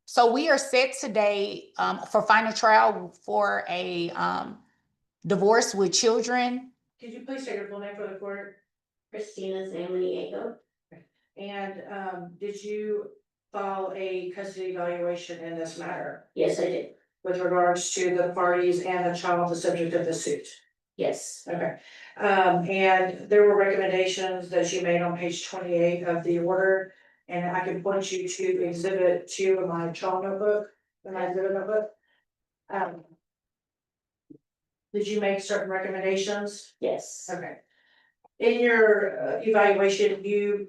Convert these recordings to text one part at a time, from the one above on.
So we are set today for final trial for a divorce with children. Could you please state your full name for the court? Christina Zamaniego. And did you file a custody evaluation in this matter Yes, I did. with regards to the parties and the child, the subject of the suit? Yes, Okay. And there were recommendations that you made on page 28 of the order, and I can point you to exhibit 2 of my child notebook, in my exhibit notebook. Did you make certain recommendations? yes, Okay. In your evaluation, you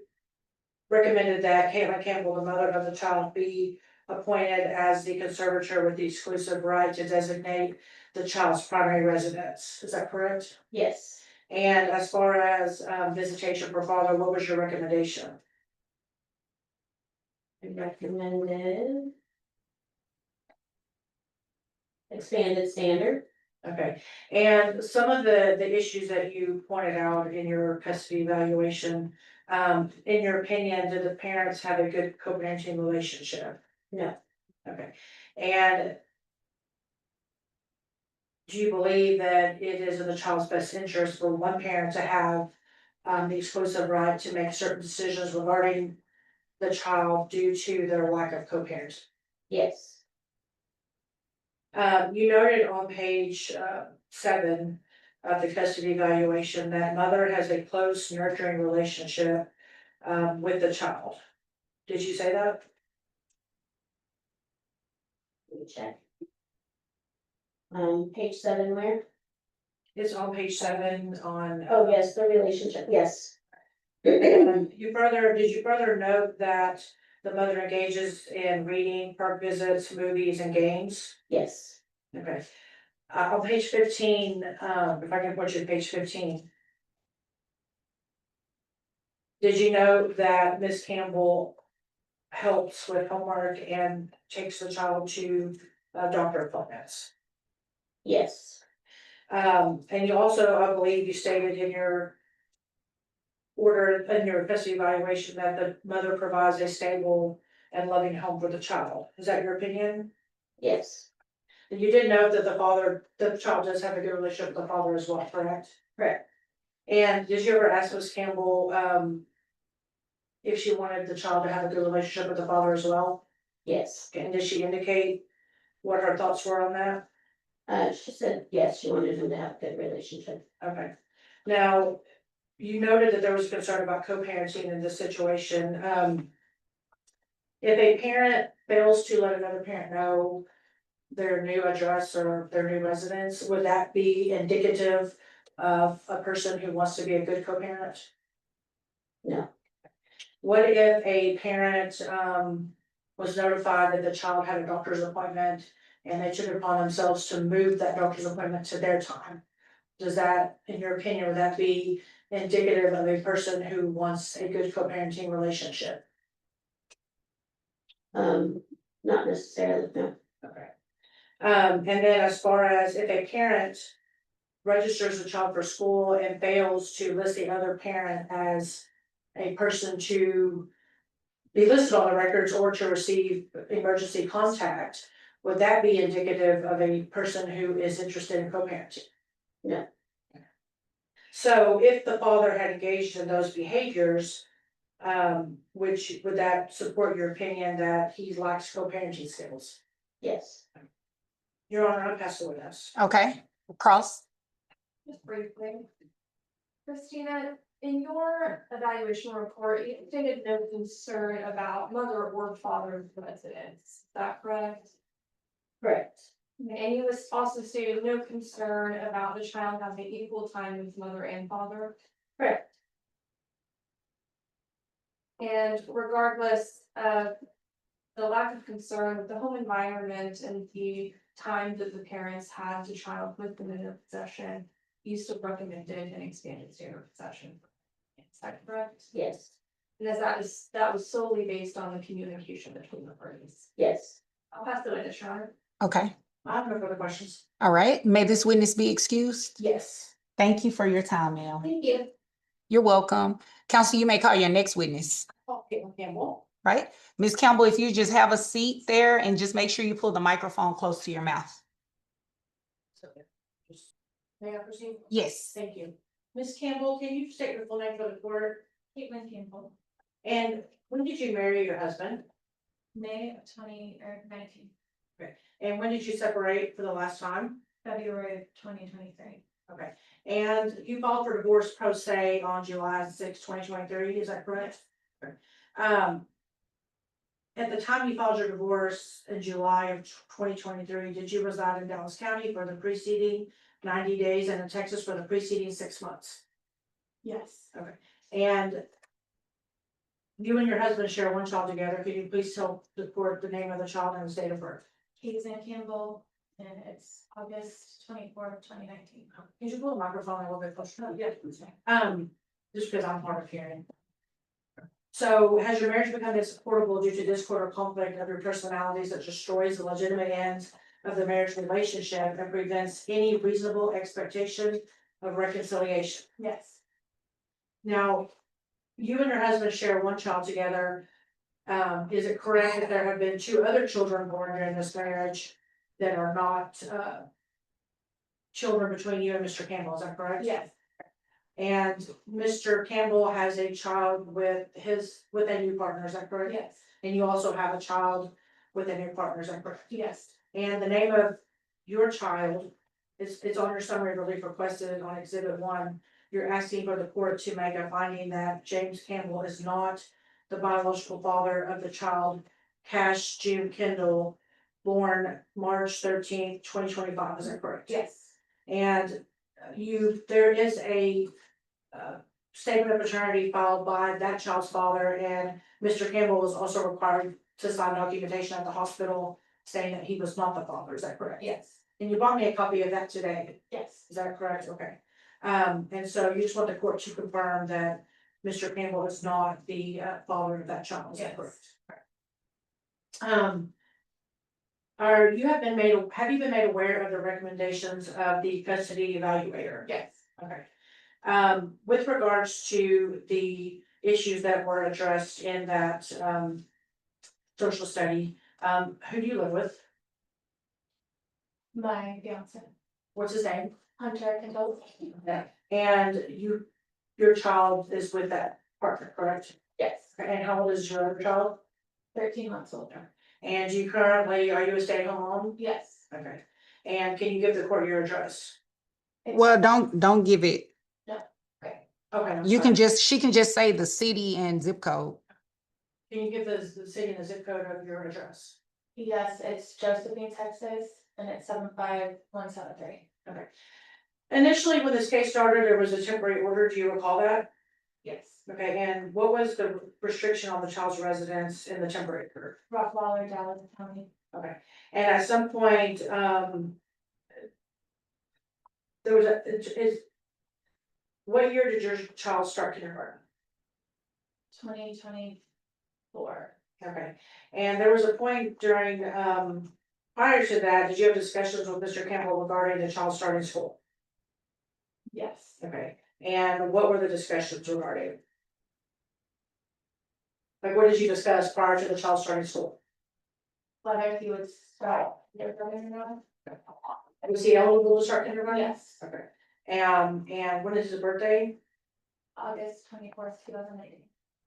recommended that Caitlin Campbell, the mother of the child, be appointed as the conservator with the exclusive right to designate the child's primary residence. Is that correct? yes. And as far as visitation for father, what was your recommendation? I recommended expanded standard. Okay, and some of the issues that you pointed out in your custody evaluation, in your opinion, did the parents have a good co-parenting relationship? No, Okay, and do you believe that it is in the child's best interest for one parent to have the exclusive right to make certain decisions regarding the child due to their lack of co-parent? yes, You noted on page 7 of the custody evaluation that mother has a close nurturing relationship with the child. Did you say that? let me check. Page 7 where? It's on page 7 on. Oh, yes, the relationship, yes, Did you further note that the mother engages in reading, park visits, movies, and games? yes, Okay. On page 15, if I can point you to page 15. Did you know that Miss Campbell helps with homework and takes the child to doctor appointments? yes, And you also, I believe you stated in your order, in your custody evaluation, that the mother provides a stable and loving home for the child. Is that your opinion? yes, And you did note that the child does have a good relationship with the father as well, correct? correct. And did you ever ask Miss Campbell, if she wanted the child to have a good relationship with the father as well? Yes, And did she indicate what her thoughts were on that? she said, yes, she wanted him to have a good relationship. Okay. Now, you noted that there was concern about co-parenting in this situation. If a parent fails to let another parent know their new address or their new residence, would that be indicative of a person who wants to be a good co-parent? No, What if a parent was notified that the child had a doctor's appointment and they took it upon themselves to move that doctor's appointment to their time? Does that, in your opinion, would that be indicative of a person who wants a good co-parenting relationship? not necessarily, no. Okay. And then as far as if a parent registers the child for school and fails to list the other parent as a person to be listed on the records or to receive emergency contact, would that be indicative of a person who is interested in co-parenting? No. So if the father had engaged in those behaviors, which would that support your opinion that he lacks co-parenting skills? Yes, Your Honor, I'm passing the witness. Okay, Cross. Just briefly. Christina, in your evaluation report, you stated no concern about mother or father's residence. Is that correct? correct. And you also stated no concern about the child having equal time with mother and father. Correct. And regardless of the lack of concern with the home environment and the time that the parents had to child with them in their possession, you still recommended an expanded standard of possession. Is that correct? Yes, And as that was solely based on the communication between the parties. yes. I'll pass the witness, Your Honor. Okay, I have no further questions. all right. May this witness be excused? Yes. Thank you for your time, ma'am. Thank you. You're welcome. Counsel, you may call your next witness. Oh, Caitlin Campbell. right? Ms. Campbell, if you just have a seat there and just make sure you pull the microphone close to your mouth. May I proceed? Yes. Thank you. Ms. Campbell, can you state your full name for the court? Caitlin Campbell, And when did you marry your husband? May of 2019, And when did you separate for the last time? February of 2023. Okay, and you filed for divorce pro se on July 6, 2023. Is that correct? Okay. At the time you filed your divorce in July of 2023, did you reside in Dallas County for the preceding 90 days and in Texas for the preceding 6 months? Yes. And you and your husband share one child together. Could you please tell the court the name of the child and his date of birth? Caitlin Campbell, and it's August 24th, 2019. Could you pull the microphone a little bit closer? Yeah. Just because I'm hard of hearing. So has your marriage become insupportable due to discord or conflict of your personalities that destroys the legitimate ends of the marriage relationship and prevents any reasonable expectation of reconciliation? Yes. Now, you and your husband share one child together. Is it correct that there have been 2 other children born during this marriage that are not, children between you and Mr. Campbell, is that correct? Yes. And Mr. Campbell has a child with a new partner, is that correct? Yes. And you also have a child with a new partner, is that correct? Yes. And the name of your child, it's on your summary of relief requested on exhibit 1. You're asking for the court to make a finding that James Campbell is not the biological father of the child, Cash June Kendall, born March 13th, 2025, is that correct? Yes. And there is a statement of paternity filed by that child's father, and Mr. Campbell was also required to sign documentation at the hospital saying that he was not the father, is that correct? Yes. And you brought me a copy of that today, Yes. is that correct? Okay. And so you just want the court to confirm that Mr. Campbell is not the father of that child, is that Yes. correct? Have you been made aware of the recommendations of the custody evaluator? Yes. Okay. With regards to the issues that were addressed in that social study, who do you live with? My fiance, What's his name? Hunter Kendall. And your child is with that partner, correct? Yes. And how old is your other child? 13 months older. And are you a stay-at-home mom? Yes. Okay. And can you give the court your address? Well, don't give it. Okay, I'm You can sorry. she can just say the city and zip code. Can you give the city and the zip code of your address? Yes, it's Josephine, Texas, and it's 75173. Okay. Initially, when this case started, there was a temporary order. Do you recall that? Yes. Okay, and what was the restriction on the child's residence in the temporary order? Rockwaller, Dallas County. Okay, and at some point, there was what year did your child start kindergarten? 2024. Okay, and there was a point during, prior to that, did you have discussions with Mr. Campbell regarding the child starting school? Yes. Okay, and what were the discussions regarding? Like, what did you discuss prior to the child starting school? Whether he would start kindergarten or not. Was he eligible to start kindergarten? Yes. Okay, and when is his birthday? August 24th, 2018.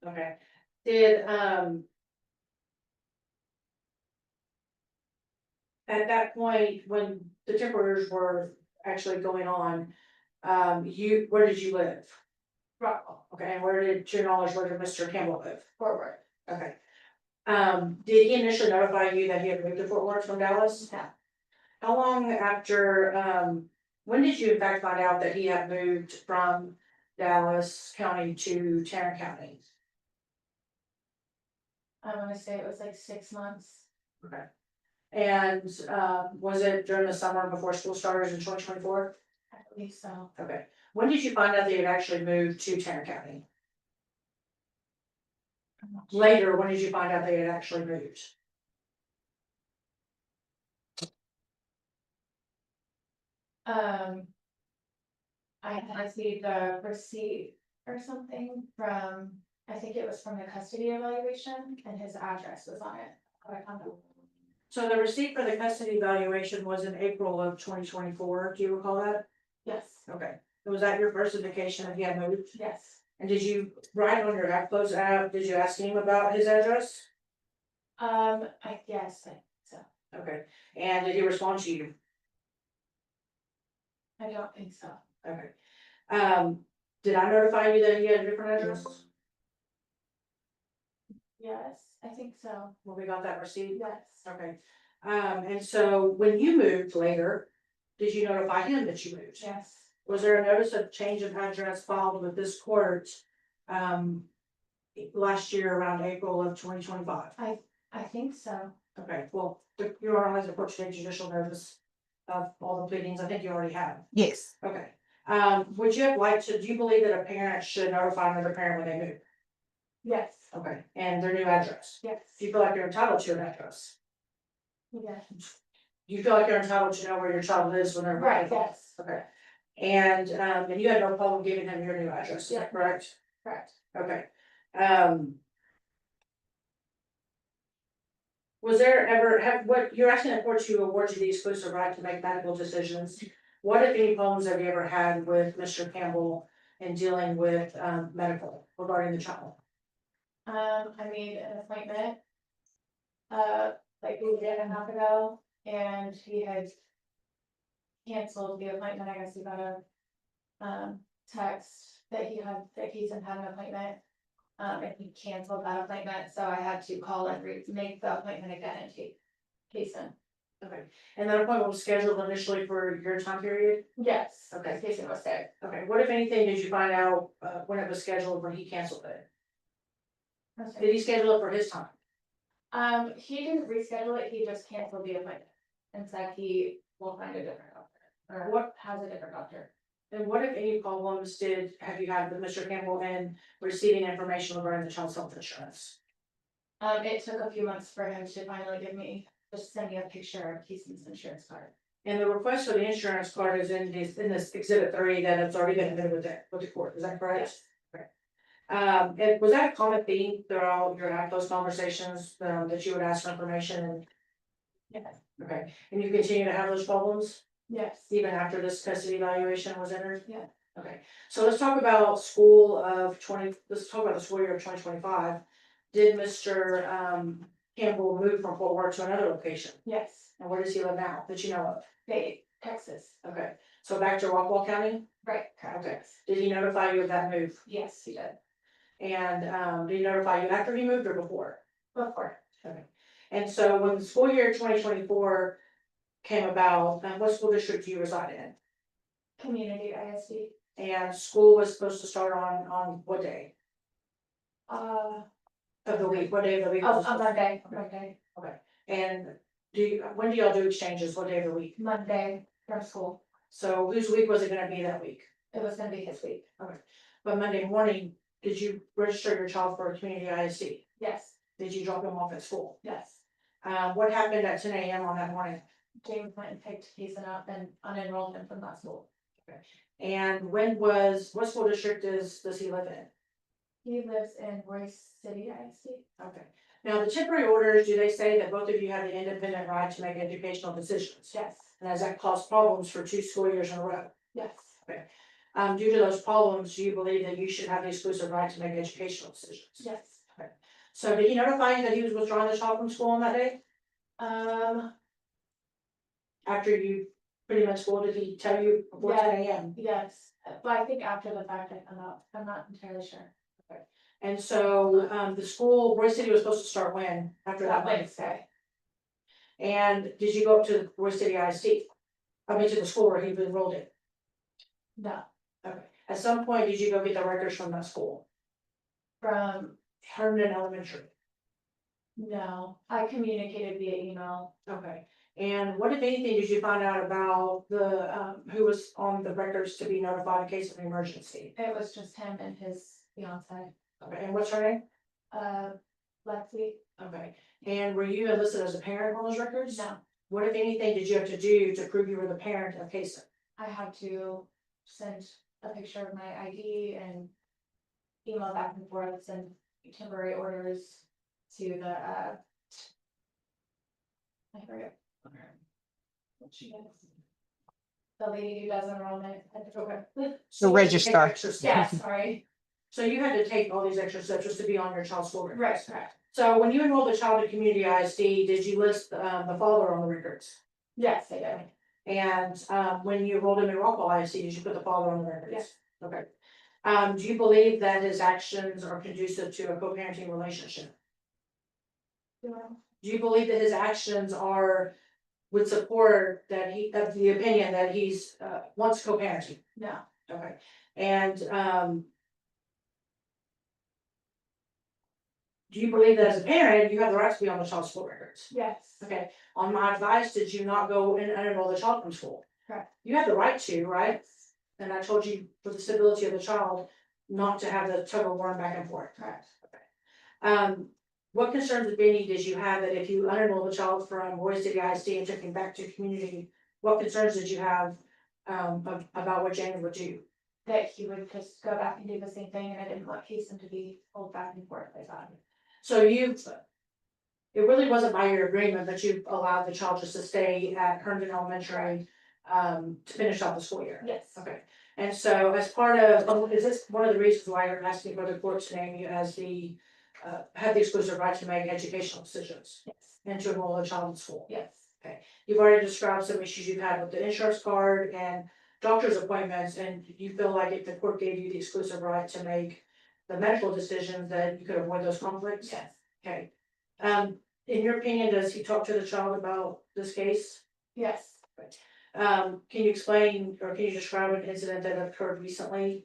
Okay, did, at that point, when the temporaries were actually going on, where did you live? Rockwall. Okay, and to your knowledge, where did Mr. Campbell live? Forward. Okay. Did he initially notify you that he had moved to Fort Worth from Dallas? Yeah. How long after, when did you in fact find out that he had moved from Dallas County to Tarrant County? I want to say it was like 6 months. Okay. And, was it during the summer before school started in 2024? I believe so. Okay. When did you find out that he had actually moved to Tarrant County? I'm not sure. Later, when did you find out they had actually moved? I had received a receipt or something from I think it was from the custody evaluation and his address was on it. Oh, I found it. So the receipt for the custody evaluation was in April of 2024. Do you recall that? Yes, Okay. Was that your first indication that he had moved? yes. And did you write on your AppClose app, did you ask him about his address? Yes, so, Okay. And did he respond to you? I don't think so. Okay. Did I notify you that he had a different address? Yes, I think so, When we got that receipt? yes. Okay. And so when you moved later, did you notify him that you moved? Yes, Was there a notice of change of address filed with this court, last year around April of 2025? I think so. Okay, well, your Honor, the court should take judicial notice of all the pleadings. I think you already have. Yes. Okay. Would you have liked to, do you believe that a parent should notify another parent when they move? Yes, Okay, and their new address? yes, Do you feel like you're entitled to an address? yes. Do you feel like you're entitled to know where your child lives when they're? Right, yes, Okay. And you had no problem giving them your new address, is Yeah. that correct? correct. Okay. Was there ever, you're asking the court to award you the exclusive right to make medical decisions. What, if any, problems have you ever had with Mr. Campbell in dealing with, medical regarding the child? I made an appointment. Like a day and a half ago, and he had. Canceled the appointment, I guess he got a. Text that he's had an appointment. And he canceled that appointment, so I had to call and make the appointment again and take. Case in. Okay, and that appointment was scheduled initially for your time period? Yes. Okay. Case was sick. Okay, what if anything did you find out, when it was scheduled, when he canceled it? Did he schedule it for his time? He didn't reschedule it, he just canceled the appointment. And said he will find a different doctor, or What- has a different doctor. And what, if any, problems have you had with Mr. Campbell in receiving information regarding the child's health insurance? It took a few months for him to finally just send me a picture of Keeson's insurance card. And the request for the insurance card is in this exhibit 3 that it's already been admitted with the court, is that correct? Yes. And was that a common theme throughout those conversations, that you would ask for information and? Yes. Okay, and you continue to have those problems Yes. even after this custody evaluation was entered? Yeah. Okay, so let's talk about the school year of 2025. Did Mr. Campbell move from Fort Worth to another location? Yes. And where does he live now, that you know of? Texas. Okay, so back to Rockwall County? Right, correct. Okay. Did he notify you of that move? Yes, he did. And did he notify you after he moved or before? Before. Okay. And so when the school year 2024 came about, what school district do you reside in? Community ISD. And school was supposed to start on what day Uh, of the week? What day of the week? was it on supposed to- Monday. And when do y'all do exchanges? What day of the week? Monday from school. So whose week was it gonna be that week? It was gonna be his week. But Monday morning, did you register your child for a community ISD? Yes, Did you drop him off at school? yes. What happened at 10 a.m. on that morning? James went and picked Keeson up and unenrolled him from that school. And what school district does he live in? He lives in Royce City ISD. Okay, now the temporary orders, do they say that both of you have the independent right to make educational decisions? Yes, And has that caused problems for 2 school years in a row? yes, Due to those problems, do you believe that you should have the exclusive right to make educational decisions? yes. So did he notify you that he was withdrawing the child from school on that day? After you put him in school, did he tell you before Yeah. 10 a.m.? Yes, but I think after the fact, I'm not entirely sure. And so, the school, Royce City was supposed to start when, after that That Wednesday? Wednesday. And did you go up to Royce City ISD? I mean, to the school where he was enrolled in? No, Okay, at some point, did you go get the records from that school? from, Herndon Elementary? no, I communicated via email. Okay, and what, if anything, did you find out about who was on the records to be notified in case of an emergency? It was just him and his fiance, Okay, and what's her name? Lexi. Okay, and were you enlisted as a parent on those records? No, What, if anything, did you have to do to prove you were the parent of Kason? I had to send a picture of my ID and email back and forth and temporary orders to the, I forget. What she is. The lady who does enrollment. The So you had to take registrar. extra steps. Yeah, sorry. So you had to take all these extra steps just to be on your child's school records. Right, correct. So when you enrolled the child in community ISD, did you list the father on the records? Yes, I did. And when you enrolled him in Rockwell ISD, did you put the father on the records? Yes. Okay. Do you believe that his actions are conducive to a co-parenting relationship? Do you believe that his actions would support that of the opinion that he's wants co-parenting? No, Okay, and do you believe that as a parent, you have the right to be on the child's school records? yes, Okay, on my advice, did you not go and enroll the child from school? correct. You have the right to, right? And I told you for the stability of the child, not to have the tug of war back and forth. Correct. What concerns, if any, did you have that if you unenrolled the child from Roy City ISD and took him back to community, what concerns did you have about what James would do? That he would just go back and do the same thing, and I didn't want Jason to be pulled back and forth like that. So it really wasn't by your agreement, but you allowed the child just to stay at Herndon Elementary to finish out the school year? Yes. Okay, and so as part of, is this one of the reasons why you're asking for the court to name you as have the exclusive right to make educational decisions Yes, and to enroll a child in school? yes, You've already described some issues you've had with the insurance card and doctor's appointments, and you feel like if the court gave you the exclusive right to make the medical decisions, that you could avoid those conflicts? yes, Okay. In your opinion, does he talk to the child about this case? yes. Can you explain or can you describe an incident that occurred recently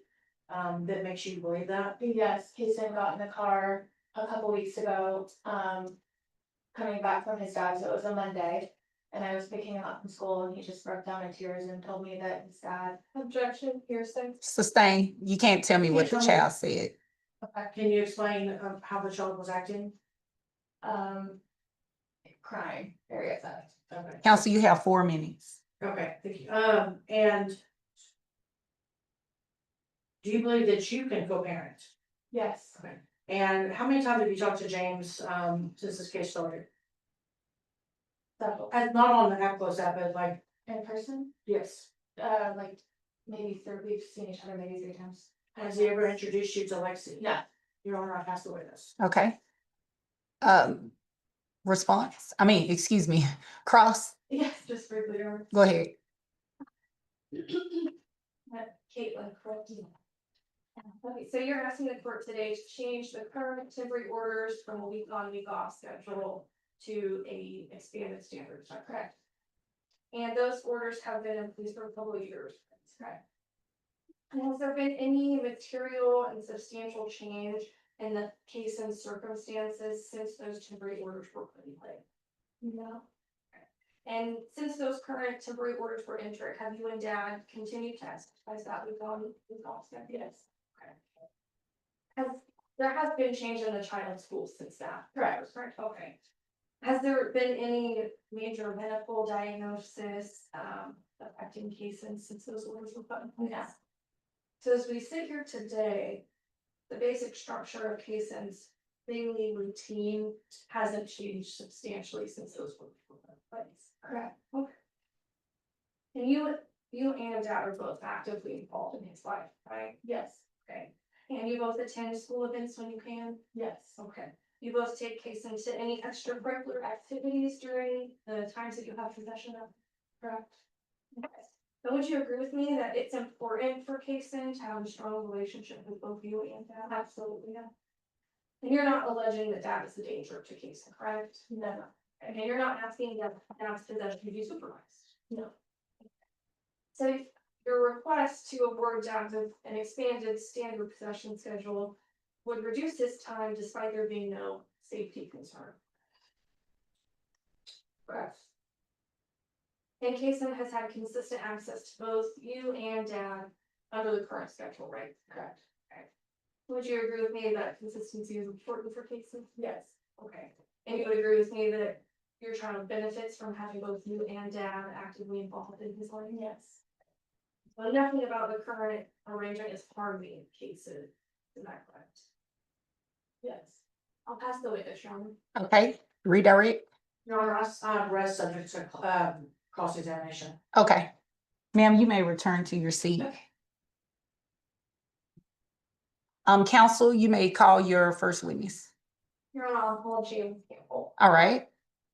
that makes you believe that? Yes, Jason got in the car a couple weeks ago, coming back from his dad, so it was a Monday. And I was picking him up from school, and he just broke down in tears and told me that his dad. Objection, hearsay. Sustain. You can't tell me what the child said. Can you explain how the child was acting? Crying, very upset. Okay. Counsel, you have 4 minutes. Okay, thank you. And do you believe that you can co-parent? Yes, Okay. And how many times have you talked to James since this case started? several. And not on the app close app, but like, In person, yes. like maybe we've seen each other maybe 3 times. Has he ever introduced you to Lexi? No. Your Honor, I pass the witness. Okay. Response. Excuse me. Cross. Yes, just briefly. Go ahead. Caitlin, correct. Okay, so you're asking the court today to change the current temporary orders from a week on, week off schedule to a expanded standard, is that correct? And those orders have been in place for a couple of years, correct? And has there been any material and substantial change in the case and circumstances since those temporary orders were put in place? No. And since those current temporary orders were entered, have you and Dad continued to exercise that week on, week off schedule? Yes. There has been change in the child's school since that. Correct. Okay. Has there been any major medical diagnosis affecting cases since those orders were put in place? No. So as we sit here today, the basic structure of cases, daily routine hasn't changed substantially since those orders were put in place. Correct. Okay. And you and Dad are both actively involved in his life, right? Yes, Okay. And you both attend school events when you can? yes, Okay. You both take case into any extracurricular activities during the times that you have possession of, correct? Okay. So would you agree with me that it's important for Kason to have a strong relationship with both you and Dad? Absolutely, yeah. And you're not alleging that Dad is a danger to Kason, correct? no, And you're not asking that Dad's possession to be supervised? No. So your request to award Dad an expanded standard possession schedule would reduce his time despite there being no safety concern. Correct. And Kason has had consistent access to both you and Dad under the current schedule, right? Correct. Okay. Would you agree with me that consistency is important for Kason? yes, Okay. And you would agree with me that your child benefits from having both you and Dad actively involved in his life? yes, So nothing about the current arrangement is harming cases, is that correct? Yes. I'll pass the witness, Your Honor. Okay, redirect. Your Honor, rest subject to, cross-examination. Okay. Ma'am, you may return to your seat. Okay. Counsel, you may call your first witness. Your Honor, I'll call James Campbell. All right.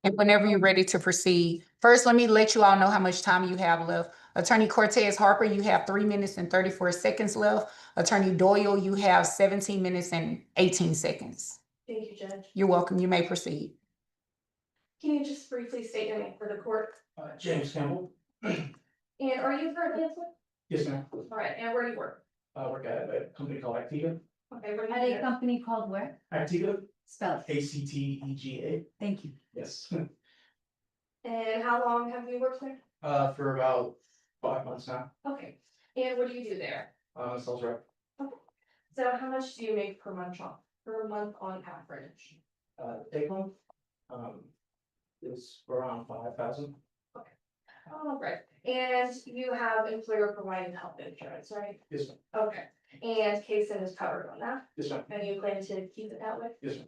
And whenever you're ready to proceed, first, let me let you all know how much time you have left. Attorney Cortez Harper, you have 3 minutes and 34 seconds left. Attorney Doyle, you have 17 minutes and 18 seconds. Thank you, Judge. You're welcome. You may proceed. Can you just briefly state your name for the court? James Campbell. And are you currently employed? Yes, ma'am. All right, and where do you work? I work at a company called Activa. Okay, what do At you a do? company called where? Activa, Spell it. ACTEGA. Thank you. Yes. And how long have you worked there? For about 5 months now. Okay, and what do you do there? Sales rep. So how much do you make per month on average? Take home. Is around 5,000. Oh, right, and you have employer provided health insurance, right? Yes, ma'am. Okay, and Kaysen is covered on that, Yes, ma'am. and you plan to keep it that way? Yes, ma'am.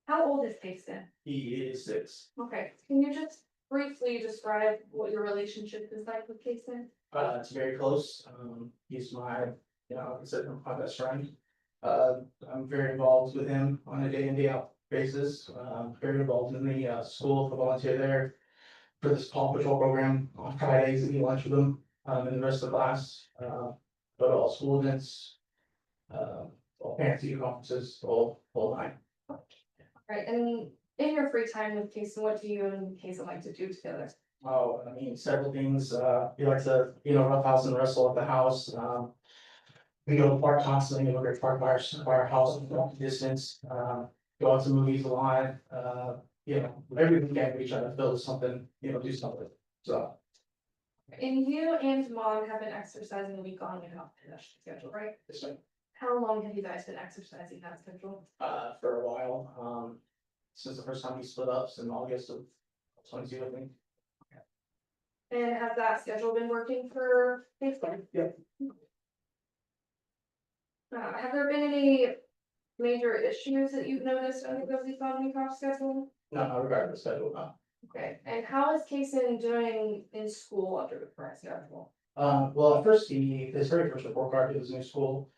How old is Kaysen? He is 6. Okay, can you just briefly describe what your relationship is like with Kaysen? It's very close. He's my, like I said, my best friend. I'm very involved with him on a day in, day out basis. Very involved in the school. I volunteer there for this Paw Patrol program on Fridays and eat lunch with them, and the rest of the class. Go to all school events, all parent teacher conferences, all night. Right, and in your free time with Kaysen, what do you and Kaysen like to do together? Oh, I mean, several things. We like to, rough house and wrestle at the house. We go to the park constantly, we go to park by our house, walk the distance, go out to movies a lot. Every weekend we try to build something, do something. So, And you and mom have been exercising a week on and off schedule, right? it's been, How long have you guys been exercising that schedule? for a while, since the first time we split up in August of 22, I think. And has that schedule been working for Kaysen? Yeah. Have there been any major issues that you've noticed under the week on week off schedule? No, regardless of schedule, no. Okay, and how is Kaysen doing in school under the current schedule? Well, at first, his very first report card to his new school,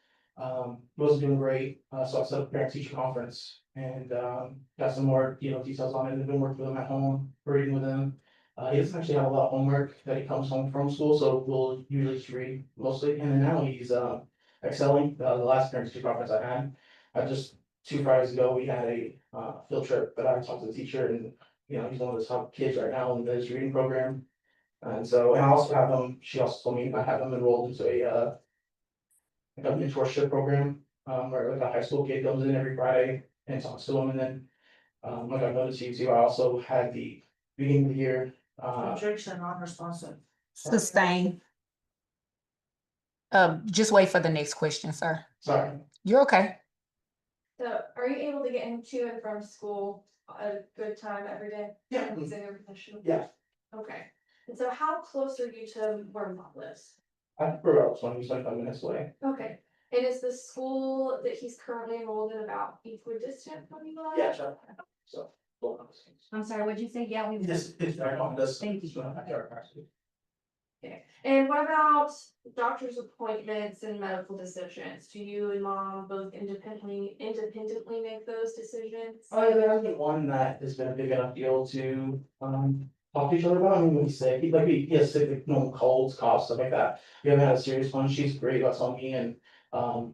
wasn't doing great, so I set up a parent teacher conference and, got some more, details on it, and been working with him at home, reading with him. He doesn't actually have a lot of homework that he comes home from school, so we'll usually just read mostly, and then now he's, excelling. The last parent teacher conference I had, just 2 Fridays ago, we had a, field trip that I talked to the teacher and, he's one of the top kids right now in his reading program. And so, and I also have him, she also told me I have him enrolled into a mentorship program, where like a high school kid comes in every Friday and talks to him, and then, like I noticed you too, I also had the beginning of the year, Objection, non-responsive. Sustain. Just wait for the next question, sir. sorry, You're okay. So are you able to get him to and from school a good time every day? Yeah. He's in your position? yeah, Okay, and so how close are you to where mom lives? I think we're about 25 minutes away. Okay, and is the school that he's currently enrolled in about equidistant from you? Yeah, sure. So. Well, I'm sorry, what'd you say? Yeah, we. it's right on this. Thank you. Okay, and what about doctor's appointments and medical decisions? Do you and mom both independently make those decisions? Oh, yeah, there's been one that has been a big enough deal to, talk to each other about. I mean, when he's sick, he has sick, like, normal colds, coughs, stuff like that. We haven't had a serious one. She's great about telling me, and,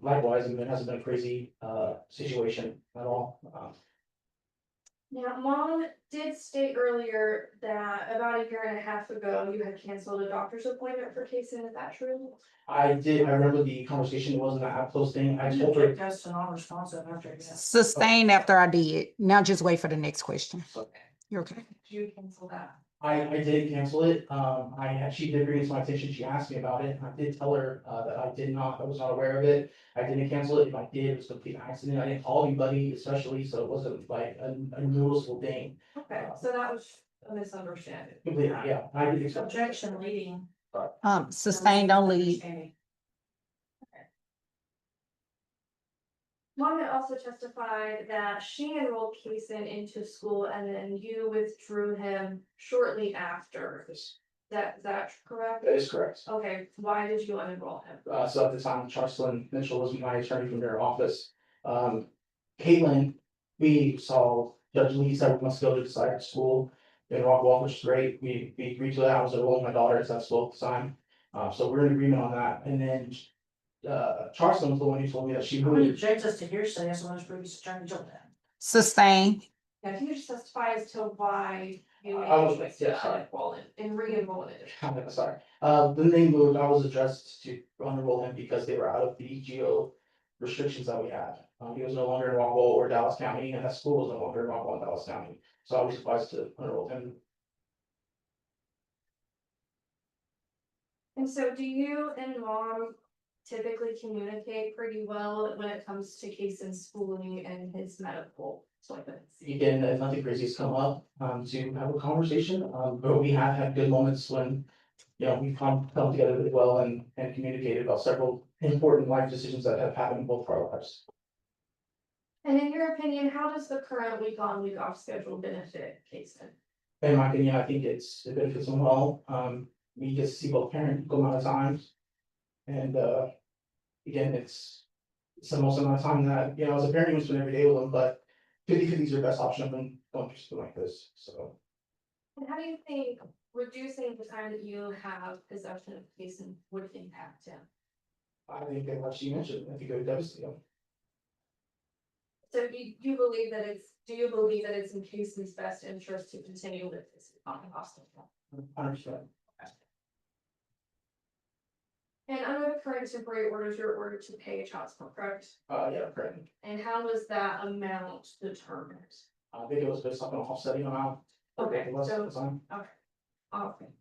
likewise, it hasn't been a crazy, situation at all. Now, mom did state earlier that about a year and a half ago, you had canceled a doctor's appointment for Kaysen, is that true? I remember the conversation, it wasn't that close thing. I told her. That's a non-responsive after. Sustain after I did. Now just wait for the next question. You're okay. Did you cancel that? I did cancel it. She did bring it to my attention. She asked me about it. And I did tell her, that I was not aware of it. I didn't cancel it. If I did, it was a complete accident. I didn't call anybody, especially, so it wasn't like a noticeable thing. Okay, so that was a misunderstanding. Completely, yeah. I did accept. Objection leading. Sustain, don't leave. Misunderstanding. Vonda also testified that she enrolled Kason into school and then you withdrew him shortly after. Yes, Is that correct? that is correct. Okay, why did you unenroll him? So at the time, Charleston Mitchell was my attorney from their office. Caitlin, we saw Judge Lee several months ago to decide school in Rockwall, which is great. We agreed to that. I was enrolling my daughter at that school at the time. So we're in agreement on that. And then Charleston was the one who told me that she I'm gonna moved. object us to hearsay, as someone's previous attorney told them. Sustain. Yeah, can you just testify as to why you made I was- the choice yeah, to sorry. unenroll him and re-enroll him? I'm sorry. The name moved, I was addressed to unenroll him because they were out of the geo restrictions that we had. He was no longer in Rockwall or Dallas County, and that school was no longer in Rockwall and Dallas County. So I was advised to unenroll him. And so do you and mom typically communicate pretty well when it comes to Kason's schooling and his medical appointments? Again, if nothing crazy has come up, to have a conversation, but we have had good moments when, you know, we've come together really well and communicated about several important life decisions that have happened in both of our lives. And in your opinion, how does the current week on, week off schedule benefit Kason? In my opinion, I think it benefits them well. We get to see both parents equal amount of times. And, again, it's the most amount of time that, you know, as a parent, you spend every day with them, but 50/50 is your best option when going through something like this, so. And how do you think reducing the time that you have possession of Kason would impact him? I think that what she mentioned, I think it would devastate them. So do you believe that it's in Kason's best interest to continue with this hospital? 100%. And under the current temporary orders, you're ordered to pay child support, correct? Yeah, correct. And how was that amount determined? I think it was based on an offsetting amount. Okay, It was at so- the time. Okay.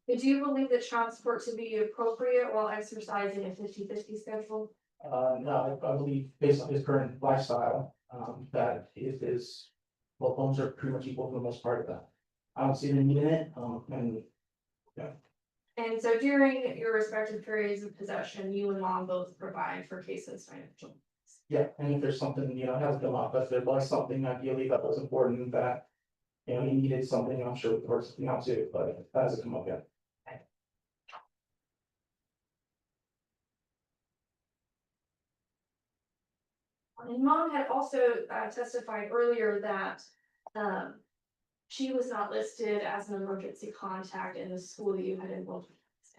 And do you believe that child support to be appropriate while exercising a 50/50 schedule? No, I believe based on his current lifestyle, that if his, well, homes are pretty much equal for the most part of that. I don't see the need in it, and And so during your respective periods of possession, you and mom both provide for Kason's financial needs. yeah, and if there's something, you know, it hasn't come up, but if there was something ideally that was important that. You know, he needed something, I'm sure we could work something out too, but that hasn't come up yet. And mom had also testified earlier that she was not listed as an emergency contact in the school that you had enrolled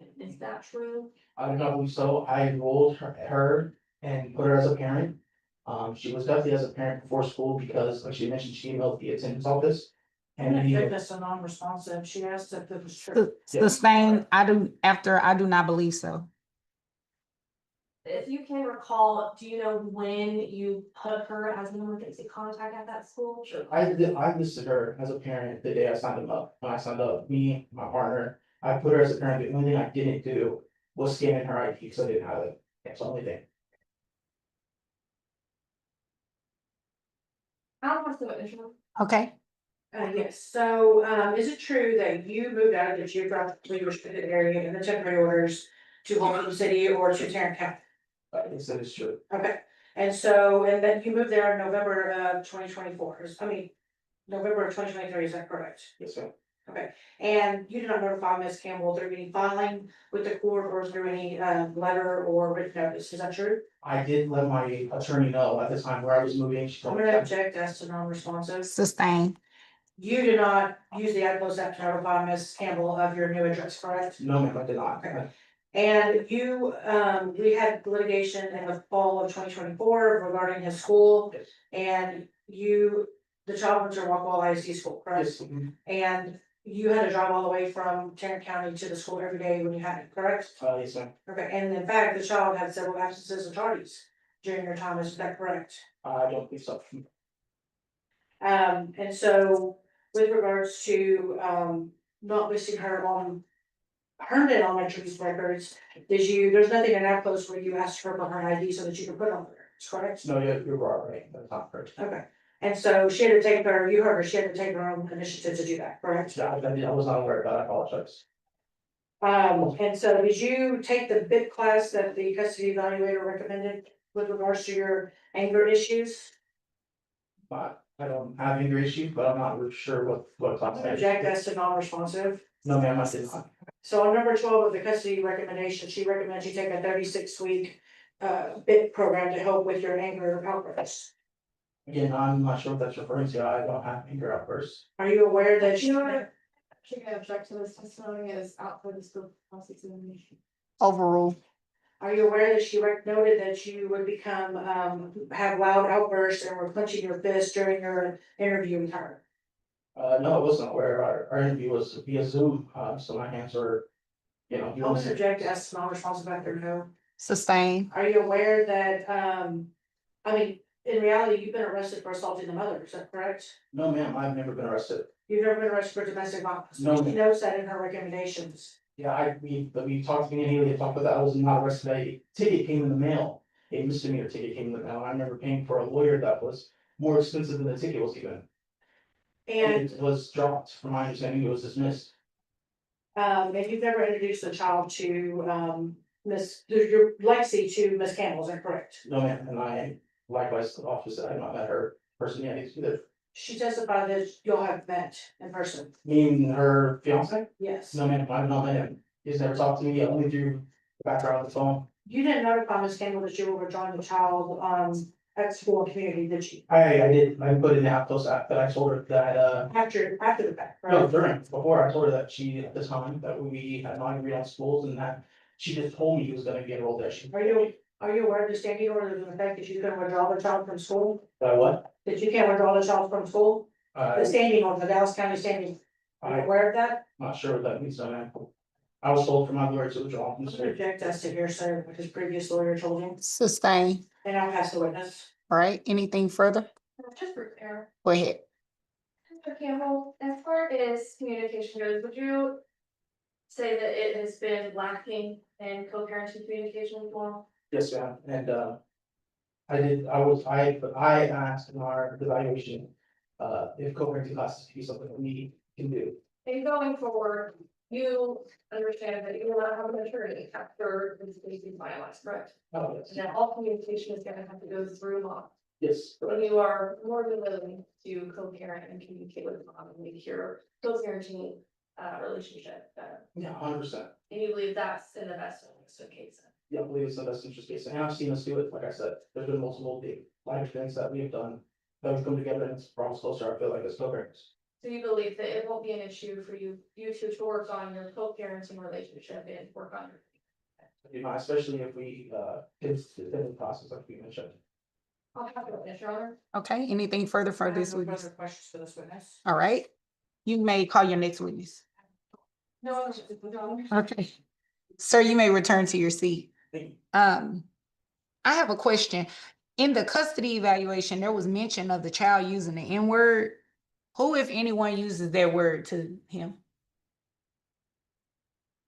in. Is that true? I don't know, so I enrolled her and put her as a parent. She was definitely as a parent before school because, like she mentioned, she emailed the attendance office. And And if he, that's a non-responsive, she asked if it was true. Sustain. I do not believe so. If you can recall, do you know when you put her as an emergency contact at that school? I listed her as a parent the day I signed them up. When I signed up, me, my partner, I put her as a parent. The only thing I didn't do was scan in her ID because I didn't have it. That's the only thing. I don't want to witness. Okay. Yes, so, is it true that you moved out of the geographically restricted area in the temporary orders to Holcomb City or to Tarrant County? They said it's true. Okay, and so, and then you moved there in November of 2024. November of 2023, is that correct? Yes, sir. Okay, and you did not notify Ms. Campbell through any filing with the court or through any, letter or written notice, is that true? I did let my attorney know at the time where I was moving. She I'm told me. gonna object as to non-responsive. Sustain. You did not use the iPost app to notify Ms. Campbell of your new address, correct? No, ma'am, I did not. Okay. And you, we had litigation in the fall of 2024 regarding his school. Yes. And you, the child went to Rockwall ISD school, correct? Yes, mhm. And you had to drive all the way from Tarrant County to the school every day when you had it, correct? Yes, ma'am. Okay, and in fact, the child had several absences and tardies during your time, is that correct? I don't think so. And so with regards to, not listing her on Herndon Elementary records, there's nothing in that post where you asked her for her ID so that you could put on there, correct? No, you're right. That's not correct. Okay, and so she had to take her, you heard her, she had to take her own initiative to do that, correct? Yeah, I was not aware of that. I apologize. And so did you take the bit class that the custody evaluator recommended? with regards to your anger issues? But I don't have anger issues, but I'm not really sure what I'm class. gonna object as to non-responsive. No, ma'am, I did not. So on number 12 of the custody recommendation, she recommends you take a 36-week BIT program to help with your anger outbursts. Again, I'm not sure what that's referring to. I don't have anger outbursts. Are you aware that You know what? Actually, I object to this testimony as out for the scope of cross-examination. Overrule. Are you aware that she noted that you would become, have loud outbursts and were clenching your fist during your interview with her? No, I wasn't aware. Our interview was via Zoom, so my hands were, you know, you I'll don't. object as to non-responsive after no. Sustain. Are you aware that, I mean, in reality, you've been arrested for assaulting the mother, is that correct? No, ma'am, I've never been arrested. You've never been arrested for domestic violence? No. She notes that in her recommendations. Yeah, we talked to me and Haley, talked about that. I was not arrested. A ticket came in the mail. A misdemeanor ticket came in the mail. I remember paying for a lawyer that was more expensive than the ticket was given. And, It was dropped, from my understanding, it was dismissed. and you've never introduced the child to, your Lexi to Miss Campbell, is that correct? No, ma'am, and I likewise, the officer, I have not met her personally either. She testified that you'll have met in person. Me and her fiance? Yes. No, ma'am, I've not met him. He's never talked to me, only through the background of the phone. You didn't notify Miss Campbell that you were withdrawing the child, at school and community, did you? I did, I put in the app post that I told her that, After the fact, no, right? before I told her that she, at this time, that we had not agreed on schools and that she just told me he was gonna get enrolled there. She, Are you aware of the standing order of the fact that you can withdraw the child from school? what? That you can't withdraw the child from school? The I'm standing order, the Dallas County standing, are you aware of that? not sure what that means, so ma'am. I was told from my lawyer to withdraw from I'm the gonna school. object as to hearsay, what his previous lawyer told him, Sustain. and I'll pass the witness. All right, anything further? Just for clarity, Go ahead. Mr. Campbell, as far as communication goes, would you say that it has been lacking in co-parenting communication as well? Yes, ma'am, and I asked in our evaluation, if co-parenting classes could be something that we can do. And going forward, you understand that you will not have an attorney after this case is finalized, correct? Oh, yes, And that all communication is gonna have to go through mom. yes, And correct. you are more than willing to co-parent and communicate with mom and make your co-parenting relationship better. Yeah, 100%. And you believe that's in the best interest of case. Yeah, I believe it's the best interest case, and I've seen us do it, like I said, there's been multiple big life events that we have done. That we've come together and it's brought us closer, I feel like, as co-parents. So you believe that it won't be an issue for you two to work on your co-parenting relationship and work on your. You know, especially if we, it's the process like we mentioned. I'll have to witness, Your Honor. Okay, anything further I for have this no witness? further questions for this witness. All right. You may call your next witness. No, Okay. Sir, you may return to your seat. Thank you. I have a question. In the custody evaluation, there was mention of the child using the N-word. Who, if anyone, uses that word to him?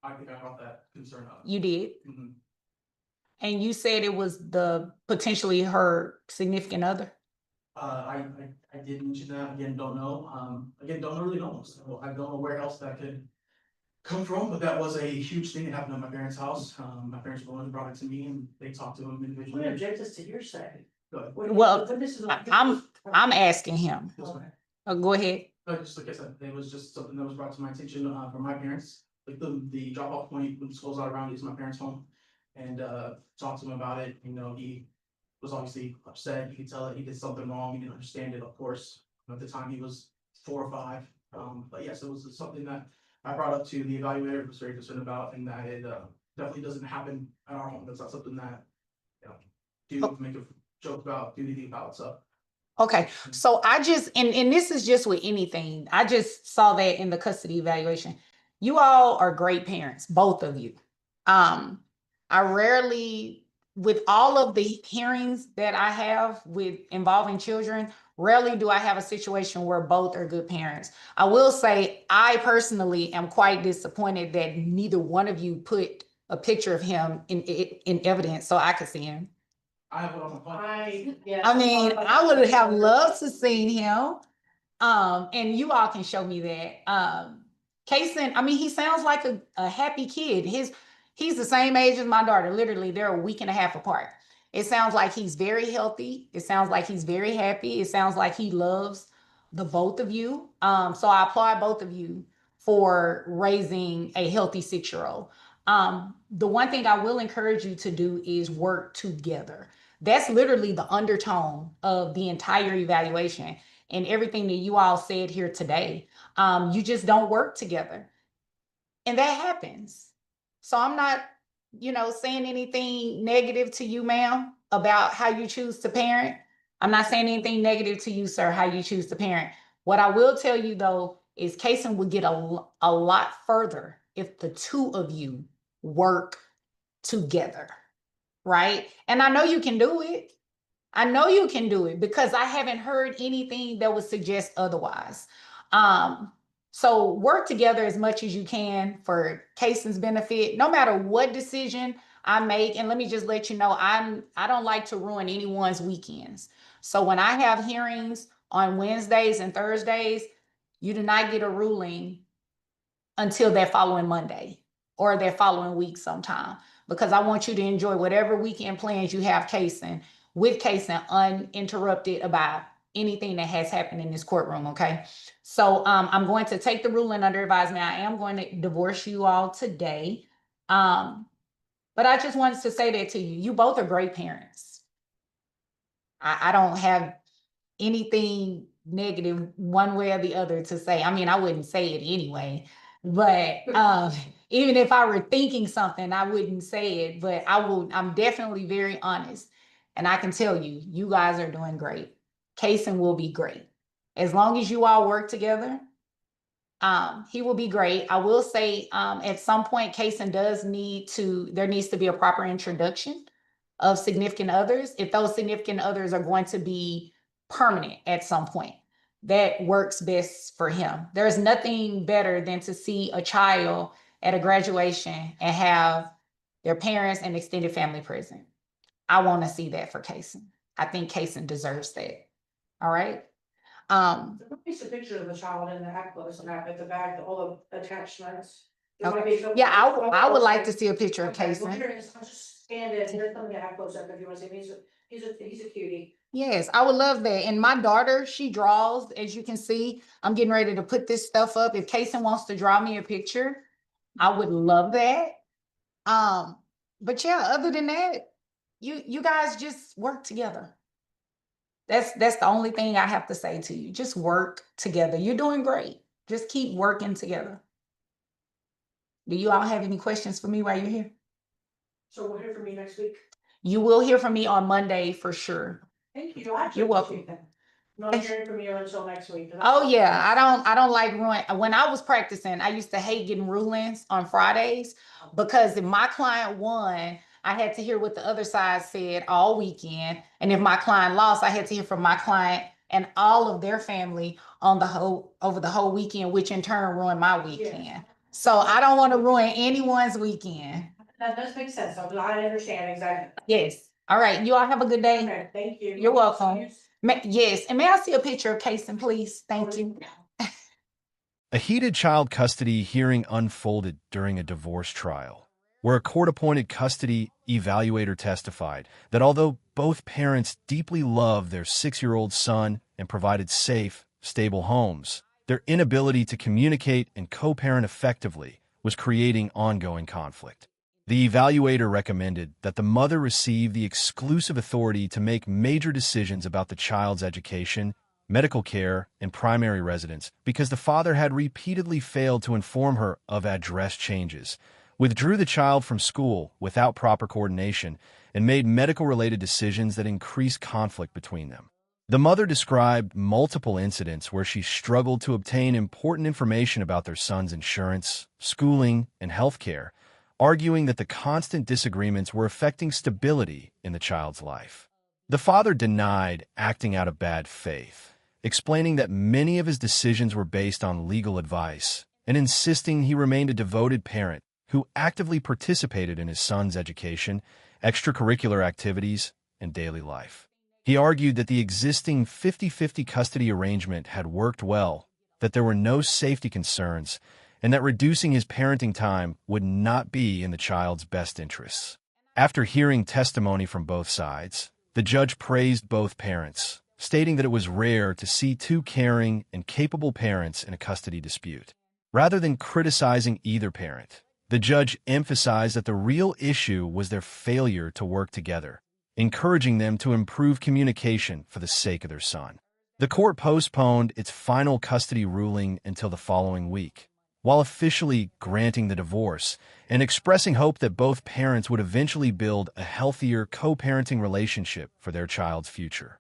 I think I brought that concern up. You did. Mhm. And you said it was the potentially her significant other? I did mention that, again, don't know, really know, so I don't know where else that could come from, but that was a huge thing that happened at my parents' house. My parents were the ones who brought it to me and they talked to him We individually. object as to hearsay. Go ahead. Well, This is I'm asking him. Yes, ma'am. Go ahead. Just like I said, it was just something that was brought to my attention, from my parents, like the drop off point when school's out around is my parents' home. And, talked to him about it, you know, he was obviously upset, you could tell that he did something wrong, he didn't understand it, of course. At the time, he was 4 or 5, but yes, it was something that I brought up to the evaluator, was very concerned about, and that it, definitely doesn't happen at our home, that's not something that, you know, do make a joke about, do anything about, so. Okay, so I just, and this is just with anything, I just saw that in the custody evaluation. You all are great parents, both of you. I rarely, with all of the hearings that I have with involving children, rarely do I have a situation where both are good parents. I will say, I personally am quite disappointed that neither one of you put a picture of him in evidence so I could see him. I have it on my phone. I mean, I would have loved to seen him. And you all can show me that. Kason, I mean, he sounds like a happy kid. He's the same age as my daughter. Literally, they're a week and a half apart. It sounds like he's very healthy. It sounds like he's very happy. It sounds like he loves the both of you. So I applaud both of you for raising a healthy 6-year-old. The one thing I will encourage you to do is work together. That's literally the undertone of the entire evaluation and everything that you all said here today. You just don't work together. And that happens. So I'm not, saying anything negative to you, ma'am, about how you choose to parent. I'm not saying anything negative to you, sir, how you choose to parent. What I will tell you, though, is Kason would get a lot further if the two of you work together, right? And I know you can do it. I know you can do it because I haven't heard anything that would suggest otherwise. So work together as much as you can for Kason's benefit, no matter what decision I make. And let me just let you know, I don't like to ruin anyone's weekends. So when I have hearings on Wednesdays and Thursdays, you do not get a ruling until that following Monday or that following week sometime, because I want you to enjoy whatever weekend plans you have with Kason uninterrupted about anything that has happened in this courtroom, okay? So I'm going to take the ruling under advisement. I am going to divorce you all today. But I just wanted to say that to you. You both are great parents. I don't have anything negative one way or the other to say. I mean, I wouldn't say it anyway, but even if I were thinking something, I wouldn't say it, but I'm definitely very honest. And I can tell you, you guys are doing great. Kason will be great. As long as you all work together, he will be great. I will say at some point, Kason there needs to be a proper introduction of significant others. If those significant others are going to be permanent at some point, that works best for him. There's nothing better than to see a child at a graduation and have their parents and extended family present. I want to see that for Kason. I think Kason deserves that. All right. It's a picture of the child in the necklace and at the back, all the attachments. Okay. Yeah, I would like to see a picture of Kason. I'll just stand it, here's some of the close up if you want to see, he's a cutie. Yes, I would love that. And my daughter, she draws, as you can see. I'm getting ready to put this stuff up. If Kason wants to draw me a picture, I would love that. But yeah, other than that, you guys just work together. That's the only thing I have to say to you. Just work together. You're doing great. Just keep working together. Do you all have any questions for me while you're here? So we'll hear from you next week. You will hear from me on Monday for sure. Thank you. You're welcome. Not hearing from you until next week. Oh yeah, I don't like when I was practicing, I used to hate getting rulings on Fridays because if my client won, I had to hear what the other side said all weekend. And if my client lost, I had to hear from my client and all of their family over the whole weekend, which in turn ruined my weekend. Yeah. So I don't want to ruin anyone's weekend. That does make sense. I understand exactly. Yes. All right. You all have a good day. Okay, thank you. You're welcome. Yes. And may I see a picture of Kason, please? Thank you. A heated child custody hearing unfolded during a divorce trial, where a court-appointed custody evaluator testified that although both parents deeply loved their 6-year-old son and provided safe, stable homes, their inability to communicate and co-parent effectively was creating ongoing conflict. The evaluator recommended that the mother receive the exclusive authority to make major decisions about the child's education, medical care, and primary residence because the father had repeatedly failed to inform her of address changes, withdrew the child from school without proper coordination, and made medical-related decisions that increased conflict between them. The mother described multiple incidents where she struggled to obtain important information about their son's insurance, schooling, and health care, arguing that the constant disagreements were affecting stability in the child's life. The father denied acting out of bad faith, explaining that many of his decisions were based on legal advice and insisting he remained a devoted parent who actively participated in his son's education, extracurricular activities, and daily life. He argued that the existing 50-50 custody arrangement had worked well, that there were no safety concerns, and that reducing his parenting time would not be in the child's best interests. After hearing testimony from both sides, the judge praised both parents, stating that it was rare to see two caring and capable parents in a custody dispute. Rather than criticizing either parent, the judge emphasized that the real issue was their failure to work together, encouraging them to improve communication for the sake of their son. The court postponed its final custody ruling until the following week, while officially granting the divorce and expressing hope that both parents would eventually build a healthier co-parenting relationship for their child's future.